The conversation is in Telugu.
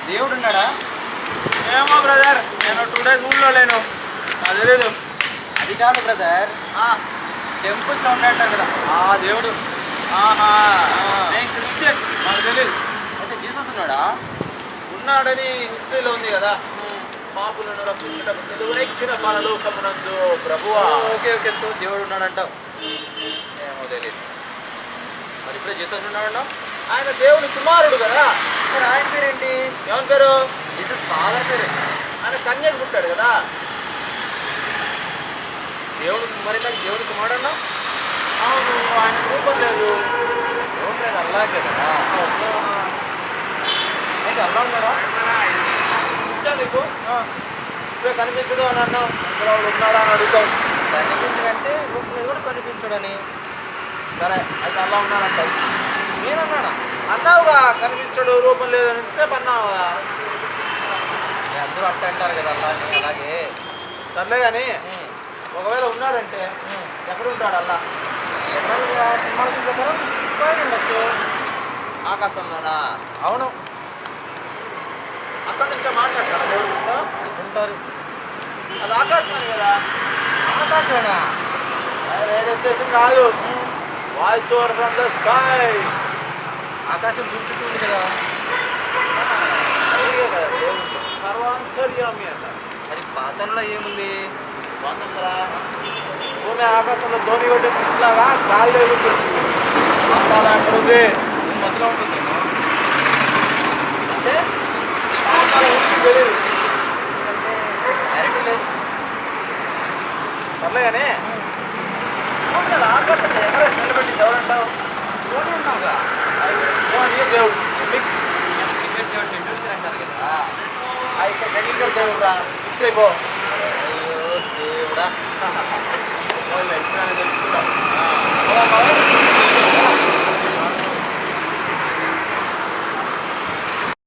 దేవుడు ఉన్నాడా? ఏమో బ్రదర్, నేను 2 days ఊళ్ళో లేను, నాకు తెలీదు. అది కాదు బ్రదర్, టెంపుల్స్ లో ఉంటాయంటారు కదా ఆ దేవుడు. నేను క్రిస్టియన్, నాకు తెలీదు. అయితే జీసస్ ఉన్నాడా? ఉన్నాడని హిస్టరీలో ఉంది కదా. పాపులను రక్షించుటకు సిలువనెక్కిన పరలోకమునందు ప్రభువా. ఓకే ఓకే, సో దేవుడు ఉన్నాడంటావు. ఏమో తెలీదు. మరి ఇప్పుడే జీసస్ ఉన్నాడంటావు. ఆయన దేవుని కుమారుడు కదా. మరి ఆయన పేరేంటి? ఎవరి పేరు? జీసస్ ఫాదర్ పేరు. ఆయన కన్యకు పుట్టాడు కదా. దేవుడు మరి నాకు దేవుడి కుమారుడు అన్నావు. అవును, ఆయన రూపం లేదు. దేవుడు లేదు, అల్లాగే కదా. అయితే అల్లా ఉన్నాడా? ఇచ్చా నీకు ఇప్పుడే కనిపించడు అని అన్నావు. అందులో ఉన్నాడా అని అడుగుతావు. కనిపించడంటే రూపం లేదు కూడా కనిపించడని. సరే, అయితే అల్లా ఉన్నాడంటావు. నేనన్నాడా? అన్నావుగా కనిపించడు, రూపం లేదు అని ఎంతసేపు అన్నావుగా. అందరూ అట్ట అంటారు కదా అల్లాని. అలాగే సర్లే కానీ ఒకవేళ ఉన్నాడంటే ఎక్కడ ఉంటాడు అల్లా? సినిమాల ప్రకారం పైన ఉండొచ్చు. ఆకాశంలోనా? అవును, అక్కడి నుంచే మాట్లాడతాడు దేవుడితో. ఉంటారు. అది ఆకాశం అని కదా. ఆకాశమేనా? రేడియో స్టేషన్ కాదు, voice over from the sky. ఆకాశం చూపుతుంది కదా. అడిగే కదా దేవుడు సర్వాంతర్యామి అంటారు. మరి పాతంలో ఏముంది? వందసరా భూమి ఆకాశంలో ధోని కొట్టే పిచ్చిలాగా గాల్లో ఎగురుతుంది. పాతాళం ఎక్కడ ఉంది? మధ్యలో ఉంటుందేమో. అంటే పాతాళం ఉంది తెలియదు. ఎందుకంటే క్లారిటీ లేదు. సర్లే కానీ భూమి మీద ఆకాశంలో ఎవరైతే నిలబెట్టింది ఎవరంటావు? ధోని ఉన్నావుగా. ధోని దేవుడు మిక్స్. క్రికెట్ దేవుడు సెంచరీ అంటారు కదా. అయితే టెక్నికల్ దేవుడు రా, ఫిక్స్ అయిపో. అయ్యో దేవుడా.